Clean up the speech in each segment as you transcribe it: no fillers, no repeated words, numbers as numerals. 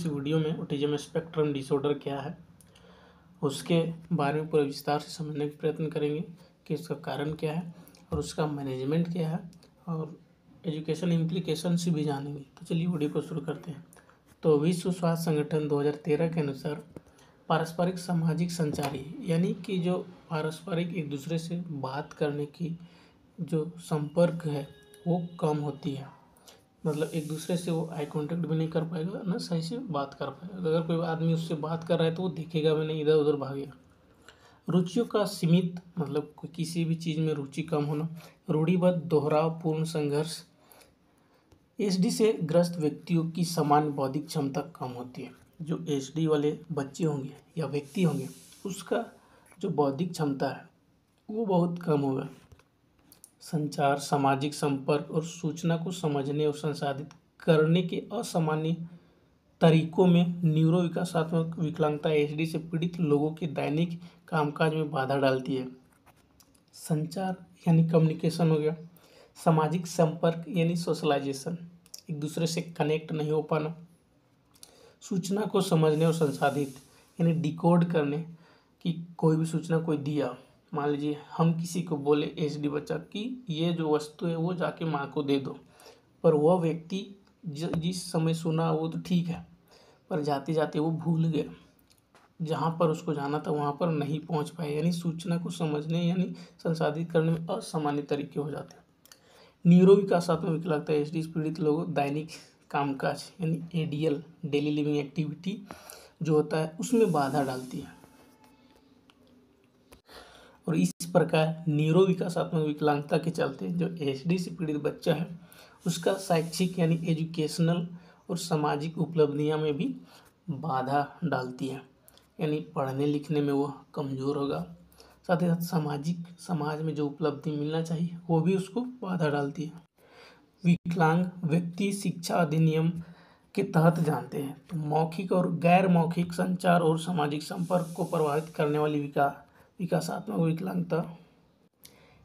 इस वीडियो में autism spectrum disorder क्या है उसके बारे में पूरे विस्तार से समझने का प्रयत्न करेंगे कि इसका कारण क्या है और उसका मैनेजमेंट क्या है और एजुकेशन इम्प्लीकेशन से भी जानेंगे। तो चलिए वीडियो को शुरू करते हैं। तो विश्व स्वास्थ्य संगठन 2013 के अनुसार पारस्परिक सामाजिक संचारी यानी कि जो पारस्परिक एक दूसरे से बात करने की जो संपर्क है वो कम होती है। मतलब एक दूसरे से वो आई कांटेक्ट भी नहीं कर पाएगा, ना सही से बात कर पाएगा। अगर कोई आदमी उससे बात कर रहा है तो वो देखेगा भी नहीं, इधर उधर भागेगा। रुचियों का सीमित मतलब कोई किसी भी चीज़ में रुचि कम होना। रूढ़िबद्ध दोहरावपूर्ण संघर्ष। एसडी से ग्रस्त व्यक्तियों की सामान्य बौद्धिक क्षमता कम होती है। जो एसडी वाले बच्चे होंगे या व्यक्ति होंगे उसका जो बौद्धिक क्षमता है वो बहुत कम होगा। संचार, सामाजिक संपर्क और सूचना को समझने और संसाधित करने के असामान्य तरीकों में न्यूरो विकासात्मक विकलांगता एसडी से पीड़ित लोगों के दैनिक कामकाज में बाधा डालती है। संचार यानी कम्युनिकेशन हो गया, सामाजिक संपर्क यानी सोशलाइजेशन, एक दूसरे से कनेक्ट नहीं हो पाना, सूचना को समझने और संसाधित यानी डिकोड करने की कोई भी सूचना कोई दिया, मान लीजिए हम किसी को बोले एसडी बच्चा कि ये जो वस्तु है वो जाके माँ को दे दो, पर वह व्यक्ति जिस समय सुना वो तो ठीक है, पर जाते जाते वो भूल गया, जहाँ पर उसको जाना था वहाँ पर नहीं पहुँच पाए। यानी सूचना को समझने यानी संसाधित करने में असामान्य तरीके हो जाते हैं। न्यूरो विकासात्मक विकलांगता एसडी पीड़ित लोगों दैनिक कामकाज यानी एडीएल डेली लिविंग एक्टिविटी जो होता है उसमें बाधा डालती है। और इस प्रकार न्यूरो विकासात्मक विकलांगता के चलते जो एसडी से पीड़ित बच्चा है उसका शैक्षिक यानी एजुकेशनल और सामाजिक उपलब्धियां में भी बाधा डालती है। यानी पढ़ने लिखने में वह कमज़ोर होगा, साथ ही साथ समाज में जो उपलब्धि मिलना चाहिए वो भी उसको बाधा डालती है। विकलांग व्यक्ति शिक्षा अधिनियम के तहत जानते हैं तो मौखिक और गैर मौखिक संचार और सामाजिक संपर्क को प्रभावित करने वाली विकासात्मक विकलांगता।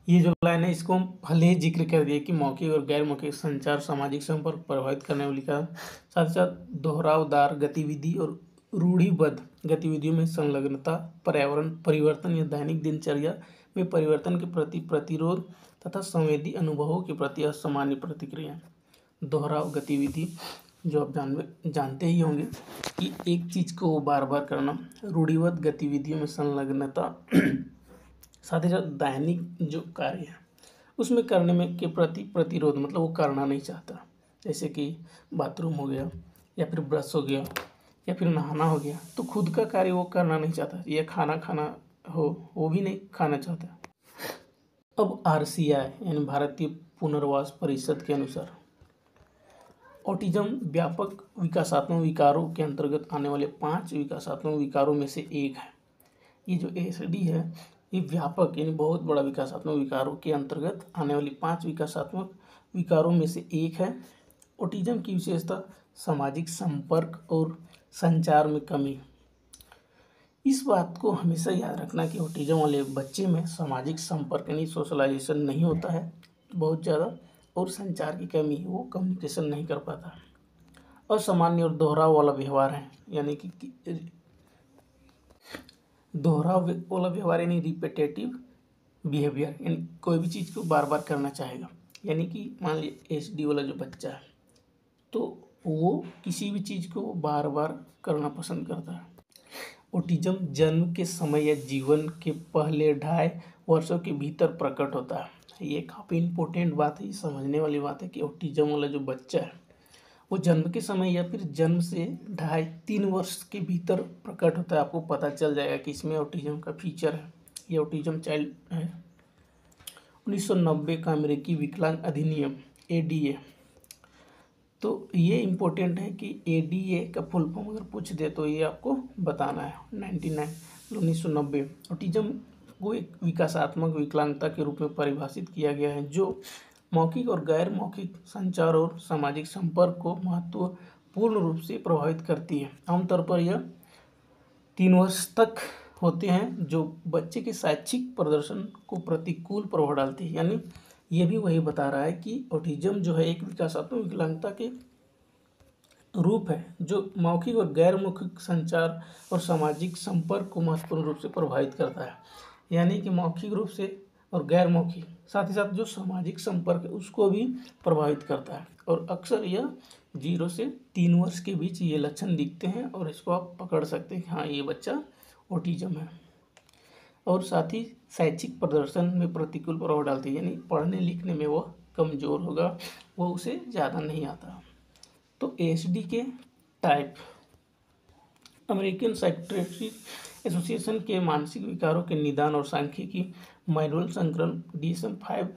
ये जो लाइन है इसको हम पहले ही जिक्र कर दिए कि मौखिक और गैर मौखिक संचार सामाजिक संपर्क प्रभावित करने वाली का, साथ ही साथ दोहरावदार गतिविधि और रूढ़िबद्ध गतिविधियों में संलग्नता, पर्यावरण परिवर्तन या दैनिक दिनचर्या में परिवर्तन के प्रति प्रतिरोध तथा संवेदी अनुभवों के प्रति असामान्य प्रतिक्रिया। दोहराव गतिविधि जो आप जानते ही होंगे कि एक चीज़ को बार बार करना, रूढ़िबद्ध गतिविधियों में संलग्नता, साथ ही साथ दैनिक जो कार्य है उसमें करने में के प्रति प्रतिरोध मतलब वो करना नहीं चाहता, जैसे कि बाथरूम हो गया या फिर ब्रश हो गया या फिर नहाना हो गया, तो खुद का कार्य वो करना नहीं चाहता, या खाना हो वो भी नहीं खाना चाहता। अब आरसीआई यानी भारतीय पुनर्वास परिषद के अनुसार ऑटिज्म व्यापक विकासात्मक विकारों के अंतर्गत आने वाले 5 विकासात्मक विकारों में से एक है। ये जो एसडी है ये व्यापक यानी बहुत बड़ा विकासात्मक विकारों के अंतर्गत आने वाली 5 विकासात्मक विकारों में से एक है। ऑटिज्म की विशेषता सामाजिक संपर्क और संचार में कमी। इस बात को हमेशा याद रखना कि ऑटिज्म वाले बच्चे में सामाजिक संपर्क यानी सोशलाइजेशन नहीं होता है बहुत ज़्यादा, और संचार की कमी, वो कम्युनिकेशन नहीं कर पाता। असामान्य और दोहराव वाला व्यवहार है, यानी कि दोहराव वाला व्यवहार यानी रिपीटेटिव बिहेवियर, यानी कोई भी चीज़ को बार बार करना चाहेगा। यानी कि मान लीजिए एसडी वाला जो बच्चा है तो वो किसी भी चीज़ को बार बार करना पसंद करता है। ऑटिज्म जन्म के समय या जीवन के पहले 2.5 वर्षों के भीतर प्रकट होता है। ये काफ़ी इम्पोर्टेंट बात है, ये समझने वाली बात है कि ऑटिज्म वाला जो बच्चा है वो जन्म के समय या फिर जन्म से 2.5-3 वर्ष के भीतर प्रकट होता है। आपको पता चल जाएगा कि इसमें ऑटिज्म का फीचर है, ये ऑटिज्म चाइल्ड है। 1990 का अमेरिकी विकलांग अधिनियम एडीए, तो ये इम्पोर्टेंट है कि एडीए का फुल फॉर्म अगर पूछ दे तो ये आपको बताना है। 1990 ऑटिज्म को एक विकासात्मक विकलांगता के रूप में परिभाषित किया गया है जो मौखिक और गैर मौखिक संचार और सामाजिक संपर्क को महत्वपूर्ण रूप से प्रभावित करती है। आमतौर पर यह 3 वर्ष तक होते हैं, जो बच्चे के शैक्षिक प्रदर्शन को प्रतिकूल प्रभाव डालती है। यानी ये भी वही बता रहा है कि ऑटिज्म जो है एक विकासात्मक विकलांगता के रूप है जो मौखिक और गैर मौखिक संचार और सामाजिक संपर्क को महत्वपूर्ण रूप से प्रभावित करता है। यानी कि मौखिक रूप से और गैर मौखिक, साथ ही साथ जो सामाजिक संपर्क है उसको भी प्रभावित करता है। और अक्सर यह 0 से 3 वर्ष के बीच ये लक्षण दिखते हैं और इसको आप पकड़ सकते हैं कि हाँ, ये बच्चा ऑटिज्म है। और साथ ही शैक्षिक प्रदर्शन में प्रतिकूल प्रभाव डालती है, यानी पढ़ने लिखने में वह कमज़ोर होगा, वो उसे ज़्यादा नहीं आता। तो ASD के टाइप, अमेरिकन साइकियाट्रिक एसोसिएशन के मानसिक विकारों के निदान और सांख्यिकी मैनुअल संस्करण DSM-5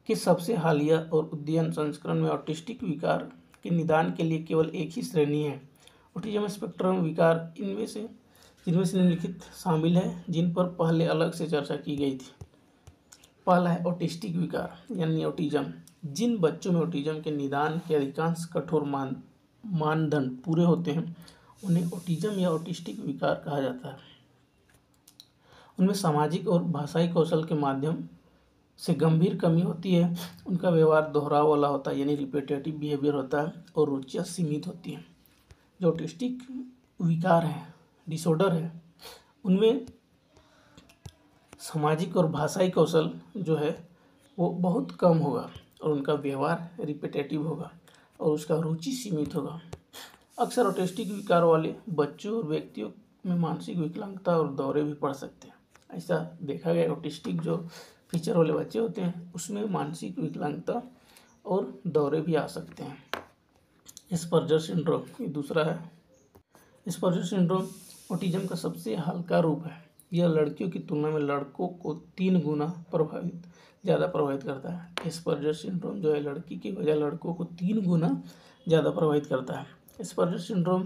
के सबसे हालिया और उद्ययन संस्करण में ऑटिस्टिक विकार के निदान के लिए केवल एक ही श्रेणी है। ऑटिज्म स्पेक्ट्रम विकार जिनमें से निम्नलिखित शामिल है, जिन पर पहले अलग से चर्चा की गई थी। पहला है ऑटिस्टिक विकार यानी ऑटिज्म। जिन बच्चों में ऑटिज्म के निदान के अधिकांश कठोर मानदंड पूरे होते हैं उन्हें ऑटिज्म या ऑटिस्टिक विकार कहा जाता है। उनमें सामाजिक और भाषाई कौशल के माध्यम से गंभीर कमी होती है, उनका व्यवहार दोहराव वाला होता है यानी रिपीटेटिव बिहेवियर होता है, और रुचियाँ सीमित होती हैं। जो ऑटिस्टिक विकार है, डिसऑर्डर है, उनमें सामाजिक और भाषाई कौशल जो है वो बहुत कम होगा और उनका व्यवहार रिपीटेटिव होगा और उसका रुचि सीमित होगा। अक्सर ऑटिस्टिक विकार वाले बच्चों और व्यक्तियों में मानसिक विकलांगता और दौरे भी पड़ सकते हैं। ऐसा देखा गया, ऑटिस्टिक जो फीचर वाले बच्चे होते हैं उसमें मानसिक विकलांगता और दौरे भी आ सकते हैं। एस्पर्जर सिंड्रोम ये दूसरा है। एस्पर्जर सिंड्रोम ऑटिज्म का सबसे हल्का रूप है। यह लड़कियों की तुलना में लड़कों को 3 गुना ज़्यादा प्रभावित करता है। एस्पर्जर सिंड्रोम जो है लड़की की बजाय लड़कों को 3 गुना ज़्यादा प्रभावित करता है। एस्पर्जर सिंड्रोम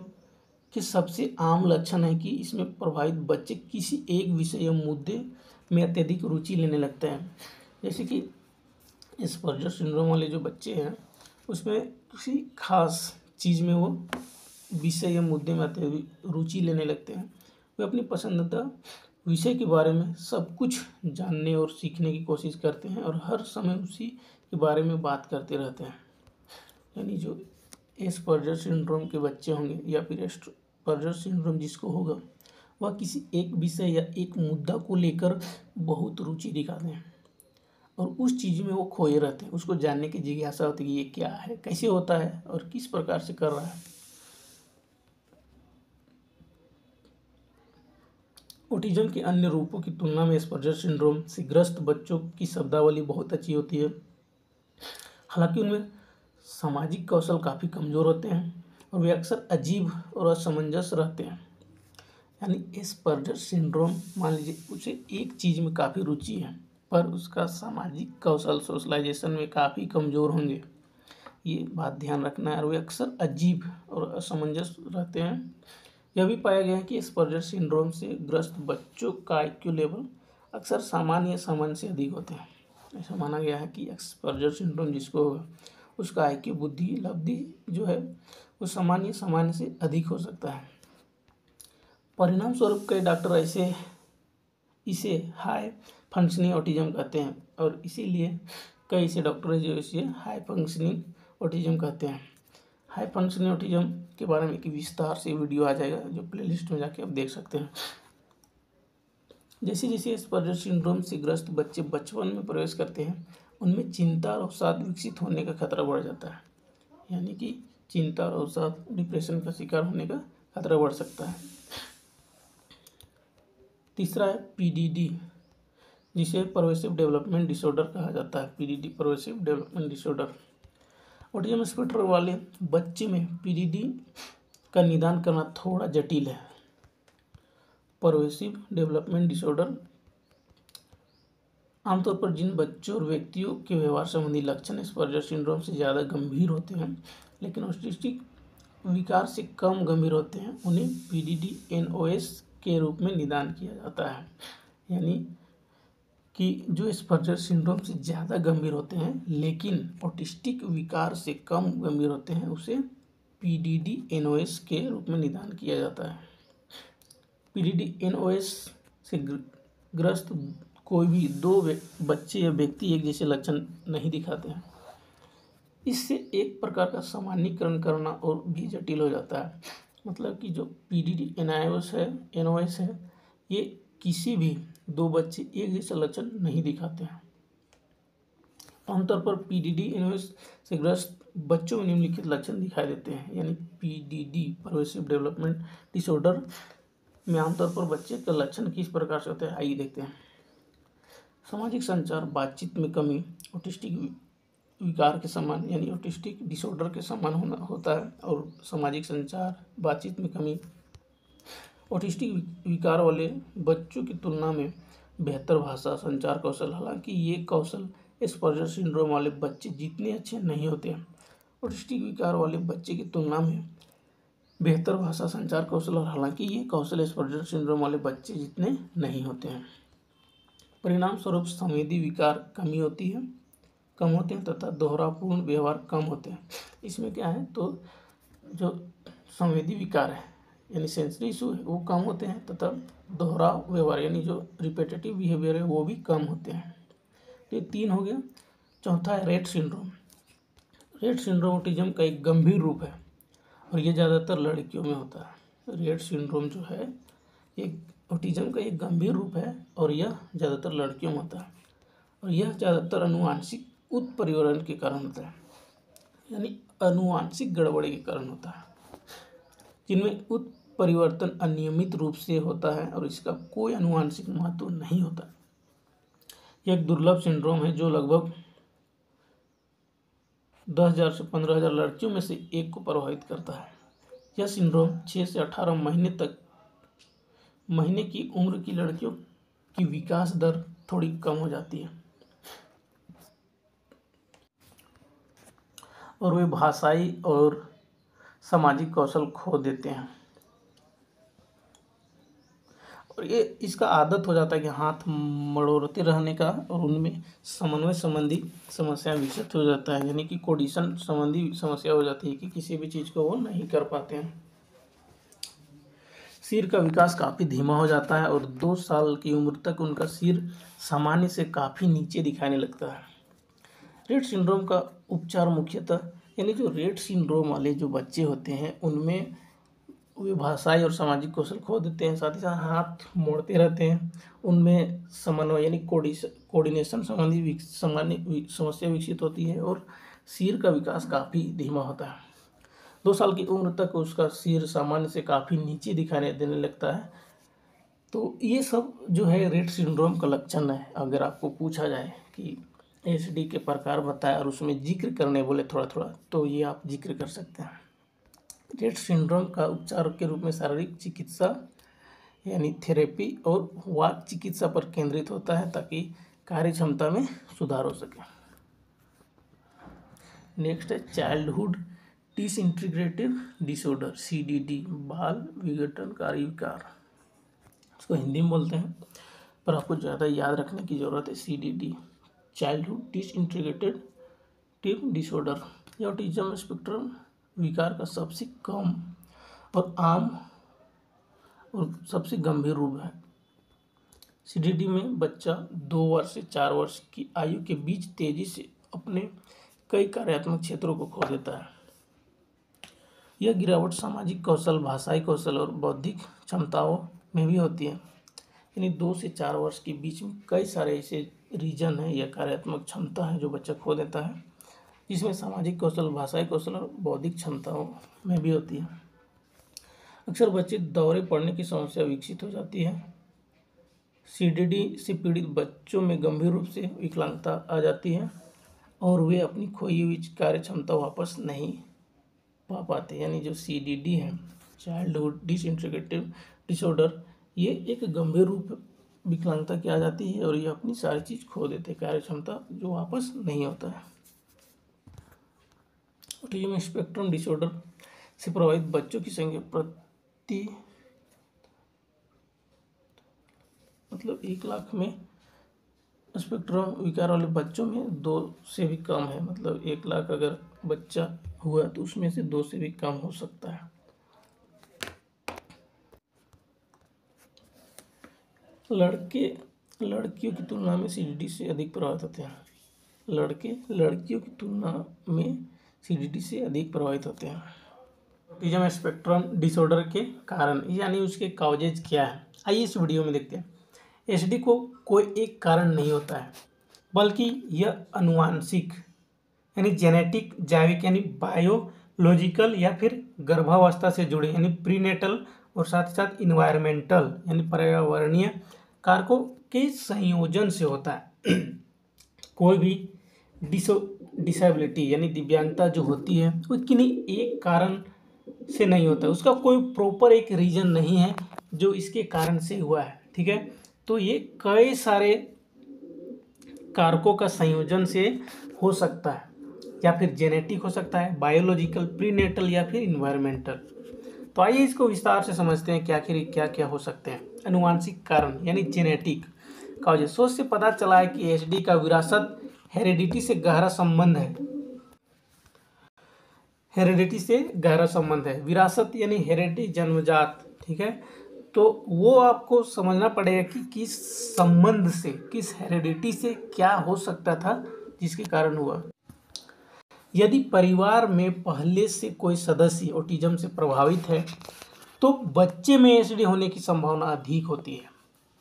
के सबसे आम लक्षण है कि इसमें प्रभावित बच्चे किसी एक विषय या मुद्दे में अत्यधिक रुचि लेने लगते हैं। जैसे कि एस्पर्जर सिंड्रोम वाले जो बच्चे हैं उसमें किसी खास चीज़ में वो विषय या मुद्दे में अत्यधिक रुचि लेने लगते हैं। वे अपनी पसंदीदा विषय के बारे में सब कुछ जानने और सीखने की कोशिश करते हैं और हर समय उसी के बारे में बात करते रहते हैं। यानी जो एस्पर्जर सिंड्रोम के बच्चे होंगे या फिर एस्पर्जर सिंड्रोम जिसको होगा वह किसी एक विषय या एक मुद्दा को लेकर बहुत रुचि दिखाते हैं और उस चीज़ में वो खोए रहते हैं। उसको जानने की जिज्ञासा होती है कि ये क्या है, कैसे होता है और किस प्रकार से कर रहा है। ऑटिज्म के अन्य रूपों की तुलना में एस्पर्जर सिंड्रोम से ग्रस्त बच्चों की शब्दावली बहुत अच्छी होती है। हालांकि उनमें सामाजिक कौशल काफ़ी कमज़ोर होते हैं और वे अक्सर अजीब और असमंजस रहते हैं। यानी एस्पर्जर सिंड्रोम, मान लीजिए उसे एक चीज़ में काफ़ी रुचि है पर उसका सामाजिक कौशल सोशलाइजेशन में काफ़ी कमज़ोर होंगे, ये बात ध्यान रखना है। और वे अक्सर अजीब और असमंजस रहते हैं। यह भी पाया गया है कि एस्पर्जर सिंड्रोम से ग्रस्त बच्चों का IQ लेवल अक्सर सामान्य या सामान्य से अधिक होते हैं। ऐसा माना गया है कि एस्पर्जर सिंड्रोम जिसको होगा उसका IQ बुद्धि लब्धि जो है वो सामान्य से अधिक हो सकता है। परिणाम स्वरूप कई डॉक्टर इसे हाई फंक्शनिंग ऑटिज्म कहते हैं और इसीलिए कई ऐसे डॉक्टर हैं जो इसे हाई फंक्शनिंग ऑटिज्म कहते हैं। हाई फंक्शनिंग ऑटिज्म के बारे में एक विस्तार से वीडियो आ जाएगा जो प्लेलिस्ट में जाके आप देख सकते हैं। जैसे जैसे एस्पर्जर सिंड्रोम से ग्रस्त बच्चे बचपन में प्रवेश करते हैं उनमें चिंता और अवसाद विकसित होने का खतरा बढ़ जाता है। यानी कि चिंता और अवसाद, डिप्रेशन का शिकार होने का खतरा बढ़ सकता है। तीसरा है PDD जिसे परवेसिव डेवलपमेंट डिसऑर्डर कहा जाता है। PDD pervasive development disorder. Autism spectrum वाले बच्चे में PDD का निदान करना थोड़ा जटिल है। परवेसिव डेवलपमेंट डिसऑर्डर आमतौर पर जिन बच्चों और व्यक्तियों के व्यवहार संबंधी लक्षण एस्पर्जर सिंड्रोम से ज़्यादा गंभीर होते हैं लेकिन ऑटिस्टिक विकार से कम गंभीर होते हैं उन्हें PDD-NOS के रूप में निदान किया जाता है। यानी कि जो एस्पर्जर सिंड्रोम से ज़्यादा गंभीर होते हैं लेकिन ऑटिस्टिक विकार से कम गंभीर होते हैं उसे PDD-NOS के रूप में निदान किया जाता है। PDD-NOS से ग्रस्त कोई भी 2 बच्चे या व्यक्ति एक जैसे लक्षण नहीं दिखाते हैं। इससे एक प्रकार का सामान्यीकरण करना और भी जटिल हो जाता है। मतलब कि जो पीडीडी एनओएस है, ये किसी भी दो बच्चे एक जैसा लक्षण नहीं दिखाते हैं। आमतौर पर पीडीडी एनओएस से ग्रस्त बच्चों में निम्नलिखित लक्षण दिखाई देते हैं, यानी पीडीडी परवेसिव डेवलपमेंट डिसऑर्डर में आमतौर पर बच्चे का लक्षण किस प्रकार से होते हैं, आइए देखते हैं। सामाजिक संचार, बातचीत में कमी, ऑटिस्टिक विकार के समान यानी ऑटिस्टिक डिसऑर्डर के समान होता है। और सामाजिक संचार, बातचीत में कमी, ऑटिस्टिक विकार वाले बच्चों की तुलना में बेहतर भाषा संचार कौशल। हालांकि ये कौशल एस्पर्जर सिंड्रोम वाले बच्चे जितने अच्छे नहीं होते हैं। ऑटिस्टिक विकार वाले बच्चे की तुलना में बेहतर भाषा संचार कौशल, और हालांकि ये कौशल एस्पर्जर सिंड्रोम वाले बच्चे जितने नहीं होते हैं। परिणाम स्वरूप संवेदी विकार कम होते हैं तथा दोहरापूर्ण व्यवहार कम होते हैं। इसमें क्या है, तो जो संवेदी विकार है यानी सेंसरी इशू है वो कम होते हैं तथा दोहरा व्यवहार यानी जो रिपीटेटिव बिहेवियर है वो भी कम होते हैं। तो ये 3 हो गया। चौथा है Rett syndrome. Rett syndrome autism का एक गंभीर रूप है और ये ज़्यादातर लड़कियों में होता है। रेट सिंड्रोम जो है ये ऑटिज्म का एक गंभीर रूप है और यह ज़्यादातर लड़कियों में होता है, और यह ज़्यादातर अनुवांशिक उत्परिवर्तन के कारण होता है, यानी अनुवांशिक गड़बड़ी के कारण होता है, जिनमें उत्परिवर्तन अनियमित रूप से होता है और इसका कोई अनुवांशिक महत्व नहीं होता। यह एक दुर्लभ सिंड्रोम है जो लगभग 10,000 से 15,000 लड़कियों में से एक को प्रभावित करता है। यह सिंड्रोम 6 से 18 महीने की उम्र की लड़कियों की विकास दर थोड़ी कम हो जाती है और वे भाषाई और सामाजिक कौशल खो देते हैं, और ये इसका आदत हो जाता है कि हाथ मड़ोड़ते रहने का, और उनमें समन्वय संबंधी समस्या विकसित हो जाता है, यानी कि कोऑर्डिनेशन संबंधी समस्या हो जाती है कि किसी भी चीज़ को वो नहीं कर पाते हैं। सिर का विकास काफ़ी धीमा हो जाता है और 2 साल की उम्र तक उनका सिर सामान्य से काफ़ी नीचे दिखाने लगता है। रेट सिंड्रोम का उपचार मुख्यतः, यानी जो रेट सिंड्रोम वाले जो बच्चे होते हैं उनमें वे भाषाई और सामाजिक कौशल खो देते हैं, साथ ही साथ हाथ मोड़ते रहते हैं, उनमें समन्वय यानी कोऑर्डिनेशन संबंधी समस्या विकसित होती है और सिर का विकास काफ़ी धीमा होता है। 2 साल की उम्र तक उसका सिर सामान्य से काफ़ी नीचे दिखाने देने लगता है। तो ये सब जो है रेट सिंड्रोम का लक्षण है। अगर आपको पूछा जाए कि एसडी के प्रकार बताए और उसमें जिक्र करने बोले थोड़ा थोड़ा, तो ये आप जिक्र कर सकते हैं। रेट सिंड्रोम का उपचार के रूप में शारीरिक चिकित्सा यानी थेरेपी और वाक चिकित्सा पर केंद्रित होता है ताकि कार्य क्षमता में सुधार हो सके। नेक्स्ट है चाइल्डहुड डिसइंटीग्रेटिव डिसऑर्डर, सीडीडी, बाल विघटनकारी विकार। इसको हिंदी में बोलते हैं पर आपको ज़्यादा याद रखने की ज़रूरत है। सीडीडी, चाइल्डहुड डिसइंटीग्रेटिव डिसऑर्डर, यह ऑटिज्म स्पेक्ट्रम विकार का सबसे कम और आम और सबसे गंभीर रूप है। सीडीडी में बच्चा 2 वर्ष से 4 वर्ष की आयु के बीच तेजी से अपने कई कार्यात्मक क्षेत्रों को खो देता है। यह गिरावट सामाजिक कौशल, भाषाई कौशल और बौद्धिक क्षमताओं में भी होती है। यानी 2 से 4 वर्ष के बीच में कई सारे ऐसे रीजन है या कार्यात्मक क्षमता है जो बच्चा खो देता है, जिसमें सामाजिक कौशल, भाषाई कौशल और बौद्धिक क्षमताओं में भी होती है। अक्सर बच्चे दौरे पड़ने की समस्या विकसित हो जाती है। सीडीडी से पीड़ित बच्चों में गंभीर रूप से विकलांगता आ जाती है और वे अपनी खोई हुई कार्य क्षमता वापस नहीं पा पाते। यानी जो सीडीडी है, चाइल्डहुड डिसइंटीग्रेटिव डिसऑर्डर, ये एक गंभीर रूप विकलांगता की आ जाती है और ये अपनी सारी चीज़ खो देते हैं, कार्य क्षमता जो वापस नहीं होता है। ऑटिज्म स्पेक्ट्रम डिसऑर्डर से प्रभावित बच्चों की संख्या प्रति 1 लाख में स्पेक्ट्रम विकार वाले बच्चों में 2 से भी कम है। मतलब 1 लाख अगर बच्चा हुआ तो उसमें से 2 से भी कम हो सकता है। लड़के लड़कियों की तुलना में सीडीडी से अधिक प्रभावित होते हैं। लड़के लड़कियों की तुलना में सीडीटी से अधिक प्रभावित होते हैं। ऑटिज्म स्पेक्ट्रम डिसऑर्डर के कारण यानी उसके कॉजेज क्या है, आइए इस वीडियो में देखते हैं। एचडी को कोई एक कारण नहीं होता है, बल्कि यह अनुवांशिक यानी जेनेटिक, जैविक यानी बायोलॉजिकल या फिर गर्भावस्था से जुड़े यानी प्रीनेटल और साथ ही साथ इन्वायरमेंटल यानी पर्यावरणीय कारकों के संयोजन से होता है। कोई भी डिसेबिलिटी यानी दिव्यांगता जो होती है वो किन्हीं एक कारण से नहीं होता, उसका कोई प्रॉपर एक रीजन नहीं है जो इसके कारण से हुआ है। ठीक है, तो ये कई सारे कारकों का संयोजन से हो सकता है, या फिर जेनेटिक हो सकता है, बायोलॉजिकल, प्रीनेटल या फिर इन्वायरमेंटल। तो आइए इसको विस्तार से समझते हैं कि आखिर क्या क्या हो सकते हैं। अनुवांशिक कारण यानी जेनेटिक कॉजेज। सोच से पता चला है कि एचडी का विरासत हेरिडिटी से गहरा संबंध है। हेरिडिटी से गहरा संबंध है, विरासत यानी हेरिडिटी जन्मजात। ठीक है, तो वो आपको समझना पड़ेगा कि किस संबंध से, किस हेरिडिटी से क्या हो सकता था जिसके कारण हुआ। यदि परिवार में पहले से कोई सदस्य ऑटिज्म से प्रभावित है तो बच्चे में एचडी होने की संभावना अधिक होती है।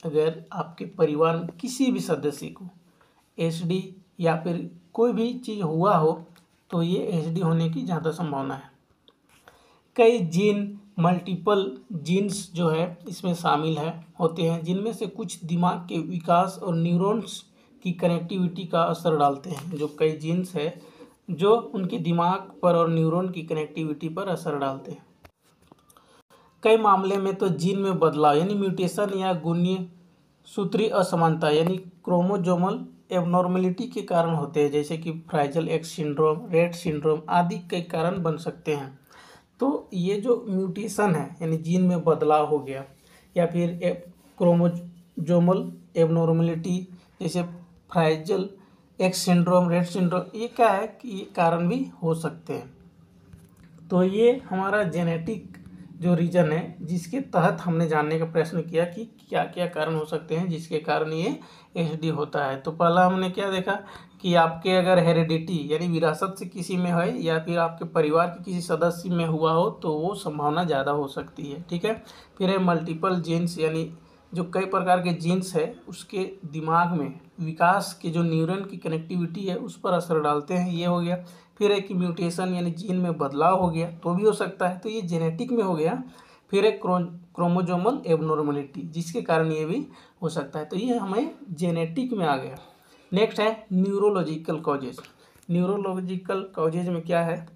अगर आपके परिवार में किसी भी सदस्य को एचडी या फिर कोई भी चीज़ हुआ हो तो ये एचडी होने की ज़्यादा संभावना है। कई जीन, मल्टीपल जीन्स जो है इसमें शामिल है होते हैं, जिनमें से कुछ दिमाग के विकास और न्यूरॉन्स की कनेक्टिविटी का असर डालते हैं। जो कई जीन्स है जो उनके दिमाग पर और न्यूरॉन की कनेक्टिविटी पर असर डालते हैं। कई मामले में तो जीन में बदलाव यानी म्यूटेशन या गुणसूत्रीय असमानता यानी क्रोमोजोमल एबनॉर्मेलिटी के कारण होते हैं, जैसे कि फ्राइजल एक्स सिंड्रोम, रेट सिंड्रोम आदि के कारण बन सकते हैं। तो ये जो म्यूटेशन है यानी जीन में बदलाव हो गया या फिर क्रोमोजोमल एबनॉर्मेलिटी जैसे फ्राइजल एक्स सिंड्रोम, रेट सिंड्रोम, ये क्या है कि ये कारण भी हो सकते हैं। तो ये हमारा जेनेटिक जो रीजन है जिसके तहत हमने जानने का प्रश्न किया कि क्या क्या कारण हो सकते हैं जिसके कारण ये एचडी होता है। तो पहला हमने क्या देखा कि आपके अगर हेरिडिटी यानी विरासत से किसी में है या फिर आपके परिवार के किसी सदस्य में हुआ हो तो वो संभावना ज़्यादा हो सकती है। ठीक है, फिर है मल्टीपल जीन्स यानी जो कई प्रकार के जीन्स है उसके दिमाग में विकास के जो न्यूरॉन की कनेक्टिविटी है उस पर असर डालते हैं, ये हो गया। फिर एक म्यूटेशन यानी जीन में बदलाव हो गया तो भी हो सकता है, तो ये जेनेटिक में हो गया। फिर एक क्रोमोजोमल एबनॉर्मेलिटी जिसके कारण ये भी हो सकता है, तो ये हमें जेनेटिक में आ गया। नेक्स्ट है न्यूरोलॉजिकल कॉजेज। न्यूरोलॉजिकल कॉजेज में क्या है,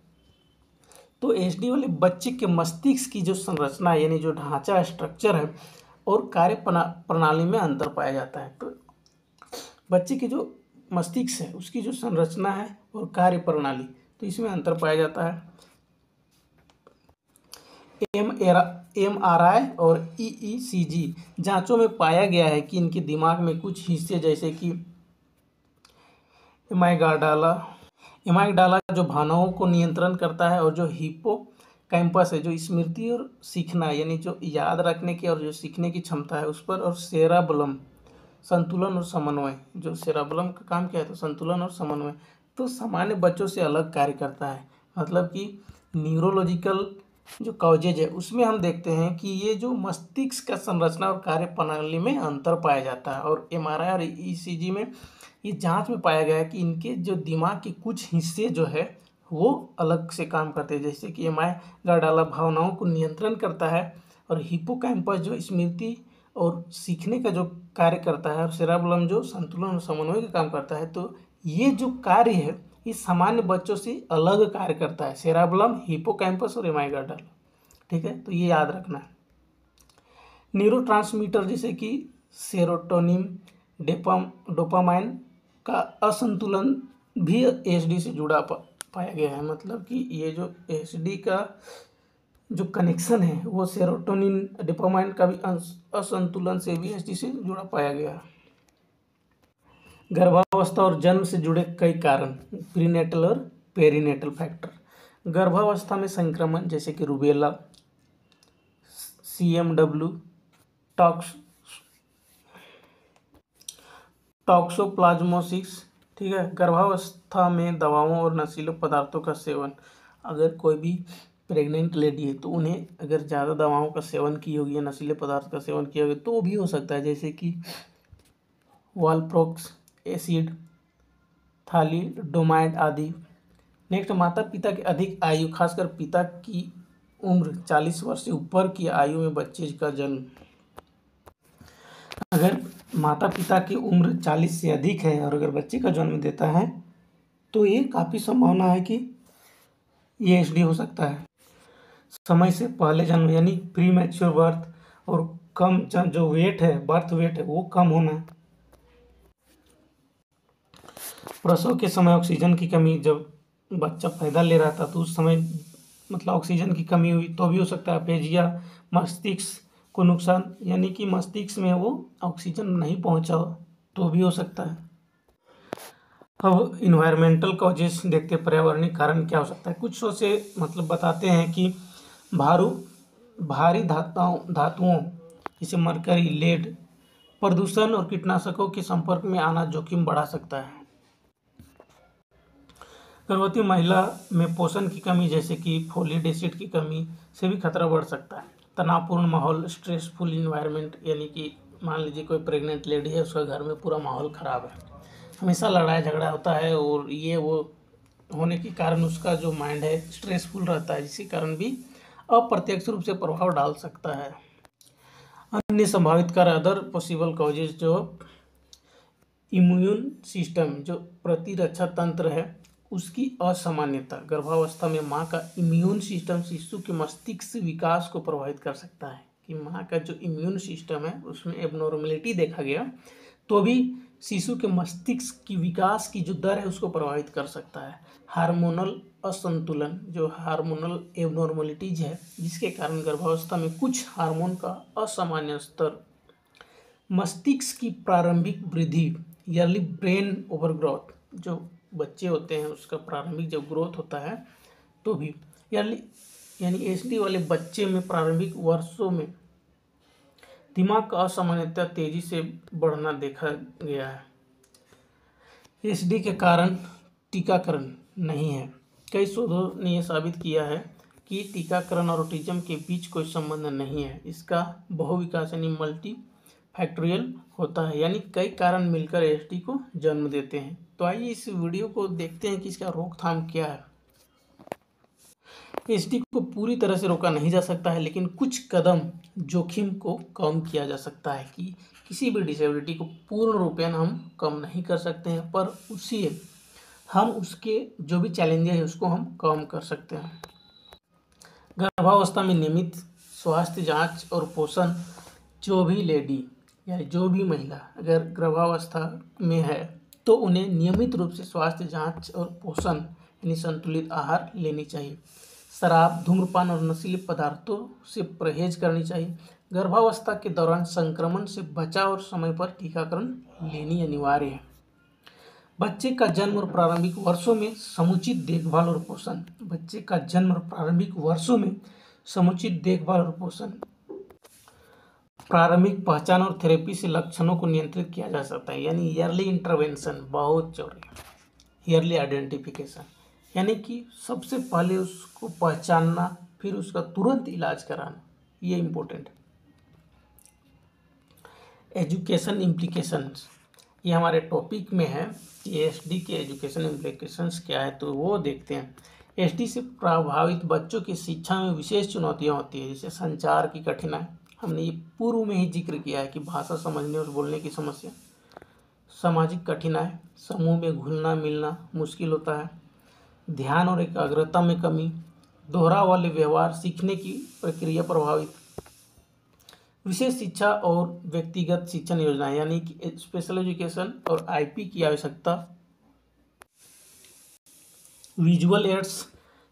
तो एचडी वाले बच्चे के मस्तिष्क की जो संरचना यानी जो ढांचा स्ट्रक्चर है और कार्य प्रणाली में अंतर पाया जाता है। तो बच्चे की जो मस्तिष्क है उसकी जो संरचना है और कार्य प्रणाली, तो इसमें अंतर पाया जाता है। एमआरआई और ईईसीजी जांचों में पाया गया है कि इनके दिमाग में कुछ हिस्से जैसे कि एमाइगडाला जो भावनाओं को नियंत्रण करता है और जो हिप्पोकैम्पस है जो स्मृति और सीखना यानी जो याद रखने की और जो सीखने की क्षमता है उस पर, और सेरेबलम संतुलन और समन्वय, जो सेरेबलम का काम क्या है तो संतुलन और समन्वय, तो सामान्य बच्चों से अलग कार्य करता है। मतलब कि न्यूरोलॉजिकल जो कॉजेज है उसमें हम देखते हैं कि ये जो मस्तिष्क का संरचना और कार्य प्रणाली में अंतर पाया जाता है, और एमआरआई और ईसीजी में ये जांच में पाया गया है कि इनके जो दिमाग के कुछ हिस्से जो है वो अलग से काम करते हैं, जैसे कि एमाइगडाला भावनाओं को नियंत्रण करता है और हिप्पोकैम्पस जो स्मृति और सीखने का जो कार्य करता है और सेरेबलम जो संतुलन और समन्वय का काम करता है। तो ये जो कार्य है ये सामान्य बच्चों से अलग कार्य करता है, सेरेबलम, हिप्पोकैम्पस और एमाइगडाला। ठीक है, तो ये याद रखना है। न्यूरोट्रांसमीटर जैसे कि सेरोटोनिन, डोपामाइन का असंतुलन भी एचडी से जुड़ा पाया गया है। मतलब कि ये जो एचडी का जो कनेक्शन है वो सेरोटोनिन, डोपामाइन का भी असंतुलन से भी एचडी से जुड़ा पाया गया है। गर्भावस्था और जन्म से जुड़े कई कारण, प्रीनेटल और पेरीनेटल फैक्टर। गर्भावस्था में संक्रमण जैसे कि रूबेला, CMW, टॉक्सोप्लाज्मोसिस, ठीक है। गर्भावस्था में दवाओं और नशीले पदार्थों का सेवन, अगर कोई भी प्रेग्नेंट लेडी है तो उन्हें अगर ज़्यादा दवाओं का सेवन की होगी या नशीले पदार्थ का सेवन किया होगा तो भी हो सकता है, जैसे कि वालप्रोक्स एसिड, थालिडोमाइड आदि। नेक्स्ट, माता पिता की अधिक आयु, खासकर पिता की उम्र 40 वर्ष से ऊपर की आयु में बच्चे का जन्म। अगर माता पिता की उम्र 40 से अधिक है और अगर बच्चे का जन्म देता है तो ये काफ़ी संभावना है कि ये एचडी हो सकता है। समय से पहले जन्म यानी प्री मैच्योर बर्थ, और कम जो वेट है, बर्थ वेट है, वो कम होना। प्रसव के समय ऑक्सीजन की कमी, जब बच्चा पैदा ले रहा था तो उस समय मतलब ऑक्सीजन की कमी हुई तो भी हो सकता है। अपेजिया, मस्तिष्क को नुकसान, यानी कि मस्तिष्क में वो ऑक्सीजन नहीं पहुंचा तो भी हो सकता है। अब इन्वायरमेंटल कॉजेस देखते हैं, पर्यावरणीय कारण क्या हो सकता है। कुछ सोचे मतलब बताते हैं कि भारी धातुओं जैसे मरकरी, लेड, प्रदूषण और कीटनाशकों के संपर्क में आना जोखिम बढ़ा सकता है। गर्भवती महिला में पोषण की कमी जैसे कि फोलिक एसिड की कमी से भी खतरा बढ़ सकता है। तनावपूर्ण माहौल, स्ट्रेसफुल इन्वायरमेंट, यानी कि मान लीजिए कोई प्रेग्नेंट लेडी है, उसका घर में पूरा माहौल ख़राब है, हमेशा लड़ाई झगड़ा होता है और ये वो होने के कारण उसका जो माइंड है स्ट्रेसफुल रहता है, जिसके कारण भी अप्रत्यक्ष रूप से प्रभाव डाल सकता है। अन्य संभावित कारण, अदर पॉसिबल कॉजेज, जो इम्यून सिस्टम, जो प्रतिरक्षा तंत्र है उसकी असामान्यता। गर्भावस्था में माँ का इम्यून सिस्टम शिशु के मस्तिष्क विकास को प्रभावित कर सकता है, कि माँ का जो इम्यून सिस्टम है उसमें एबनॉर्मलिटी देखा गया तो भी शिशु के मस्तिष्क की विकास की जो दर है उसको प्रभावित कर सकता है। हार्मोनल असंतुलन, जो हार्मोनल एबनॉर्मलिटीज है जिसके कारण गर्भावस्था में कुछ हार्मोन का असामान्य स्तर, मस्तिष्क की प्रारंभिक वृद्धि, ईयरली ब्रेन ओवरग्रोथ, जो बच्चे होते हैं उसका प्रारंभिक जब ग्रोथ होता है तो भी ईयरली, यानी एचडी वाले बच्चे में प्रारंभिक वर्षों में दिमाग का असामान्यता तेजी से बढ़ना देखा गया है। एचडी के कारण टीकाकरण नहीं है। कई शोधों ने यह साबित किया है कि टीकाकरण और ऑटिज्म के बीच कोई संबंध नहीं है। इसका बहुविकास यानी मल्टी फैक्टोरियल होता है, यानी कई कारण मिलकर एचडी को जन्म देते हैं। तो आइए इस वीडियो को देखते हैं कि इसका रोकथाम क्या है। एचडी को पूरी तरह से रोका नहीं जा सकता है, लेकिन कुछ कदम जोखिम को कम किया जा सकता है। कि किसी भी डिसेबिलिटी को पूर्ण रूपेण हम कम नहीं कर सकते हैं, पर हम उसके जो भी चैलेंजेस है उसको हम कम कर सकते हैं। गर्भावस्था में नियमित स्वास्थ्य जांच और पोषण, जो भी लेडी या जो भी महिला अगर गर्भावस्था में है तो उन्हें नियमित रूप से स्वास्थ्य जांच और पोषण यानी संतुलित आहार लेनी चाहिए। शराब, धूम्रपान और नशीले पदार्थों से परहेज करनी चाहिए। गर्भावस्था के दौरान संक्रमण से बचाव और समय पर टीकाकरण लेनी अनिवार्य है। बच्चे का जन्म और प्रारंभिक वर्षों में समुचित देखभाल और पोषण, बच्चे का जन्म और प्रारंभिक वर्षों में समुचित देखभाल और पोषण, प्रारंभिक पहचान और थेरेपी से लक्षणों को नियंत्रित किया जा सकता है। यानी ईयरली इंटरवेंशन बहुत जरूरी, ईयरली आइडेंटिफिकेशन, यानी कि सबसे पहले उसको पहचानना फिर उसका तुरंत इलाज कराना, ये इम्पोर्टेंट है। एजुकेशन इम्प्लीकेशंस, ये हमारे टॉपिक में है कि एचडी के एजुकेशन इम्प्लीकेशंस क्या है, तो वो देखते हैं। एचडी से प्रभावित बच्चों की शिक्षा में विशेष चुनौतियाँ होती है, जैसे संचार की कठिनाई, हमने ये पूर्व में ही जिक्र किया है कि भाषा समझने और बोलने की समस्या, सामाजिक कठिनाई, समूह में घुलना मिलना मुश्किल होता है, ध्यान और एकाग्रता में कमी, दोहरा वाले व्यवहार, सीखने की प्रक्रिया प्रभावित, विशेष शिक्षा और व्यक्तिगत शिक्षण योजनाएं यानी कि स्पेशल एजुकेशन और आईपी की आवश्यकता, विजुअल एड्स,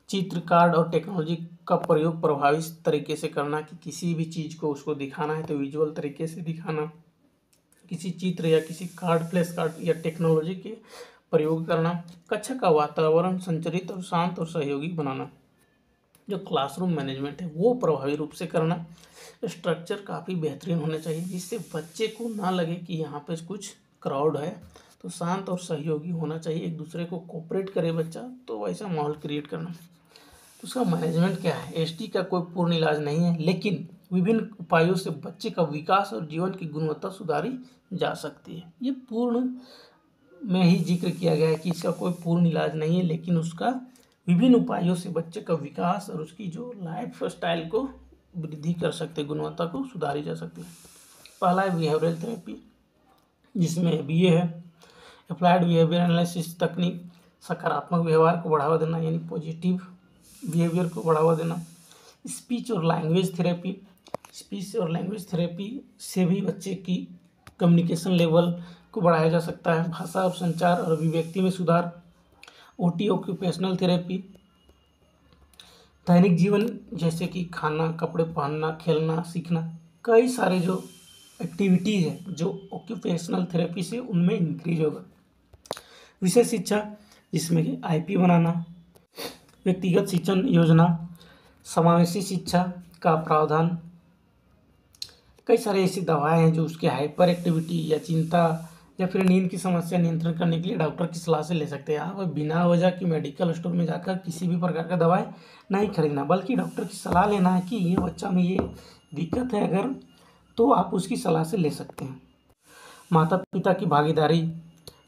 चित्र, कार्ड और टेक्नोलॉजी का प्रयोग प्रभावित तरीके से करना, कि किसी भी चीज़ को उसको दिखाना है तो विजुअल तरीके से दिखाना, किसी चित्र या किसी कार्ड, फ्लैश कार्ड या टेक्नोलॉजी के प्रयोग करना, कक्षा का वातावरण संचरित और शांत और सहयोगी बनाना, जो क्लासरूम मैनेजमेंट है वो प्रभावी रूप से करना, स्ट्रक्चर काफ़ी बेहतरीन होना चाहिए जिससे बच्चे को ना लगे कि यहाँ पे कुछ क्राउड है तो शांत और सहयोगी होना चाहिए, एक दूसरे को कोऑपरेट करे बच्चा, तो वैसा माहौल क्रिएट करना। तो उसका मैनेजमेंट क्या है? एसडी का कोई पूर्ण इलाज नहीं है, लेकिन विभिन्न उपायों से बच्चे का विकास और जीवन की गुणवत्ता सुधारी जा सकती है। ये पूर्ण में ही जिक्र किया गया है कि इसका कोई पूर्ण इलाज नहीं है, लेकिन उसका विभिन्न उपायों से बच्चे का विकास और उसकी जो लाइफ स्टाइल को वृद्धि कर सकते, गुणवत्ता को सुधारी जा सकती है। पहला है बिहेवियरल थेरेपी, जिसमें बीए है अप्लाइड बिहेवियर एनालिसिस तकनीक, सकारात्मक व्यवहार को बढ़ावा देना यानी पॉजिटिव बिहेवियर को बढ़ावा देना। स्पीच और लैंग्वेज थेरेपी, स्पीच और लैंग्वेज थेरेपी से भी बच्चे की कम्युनिकेशन लेवल को बढ़ाया जा सकता है, भाषा और संचार और अभिव्यक्ति में सुधार। ओटी ऑक्यूपेशनल थेरेपी, दैनिक जीवन जैसे कि खाना, कपड़े पहनना, खेलना, सीखना, कई सारे जो एक्टिविटीज़ है जो ऑक्यूपेशनल थेरेपी से उनमें इंक्रीज होगा। विषय शिक्षा, जिसमें कि आईपी बनाना, व्यक्तिगत शिक्षण योजना, समावेशी शिक्षा का प्रावधान, कई सारे ऐसी दवाएं हैं जो उसके हाइपर एक्टिविटी या चिंता या फिर नींद की समस्या नियंत्रण करने के लिए डॉक्टर की सलाह से ले सकते हैं। आप बिना वजह की मेडिकल स्टोर में जाकर किसी भी प्रकार का दवाई नहीं खरीदना, बल्कि डॉक्टर की सलाह लेना है कि ये बच्चा में ये दिक्कत है अगर, तो आप उसकी सलाह से ले सकते हैं। माता पिता की भागीदारी,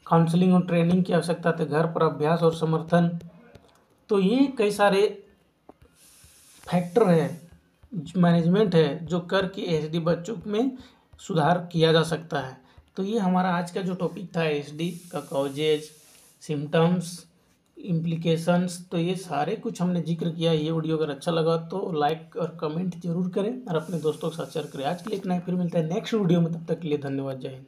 काउंसलिंग और ट्रेनिंग की आवश्यकता है, घर पर अभ्यास और समर्थन, तो ये कई सारे फैक्टर है, मैनेजमेंट है जो करके एसडी बच्चों में सुधार किया जा सकता है। तो ये हमारा आज का जो टॉपिक था एसडी का कॉजेज, सिम्टम्स, इम्प्लीकेशंस, तो ये सारे कुछ हमने जिक्र किया। ये वीडियो अगर अच्छा लगा तो लाइक और कमेंट जरूर करें और अपने दोस्तों के साथ शेयर करें। आज के लिए इतना ही, फिर मिलता है नेक्स्ट वीडियो में, तब तक के लिए धन्यवाद, जय हिंद।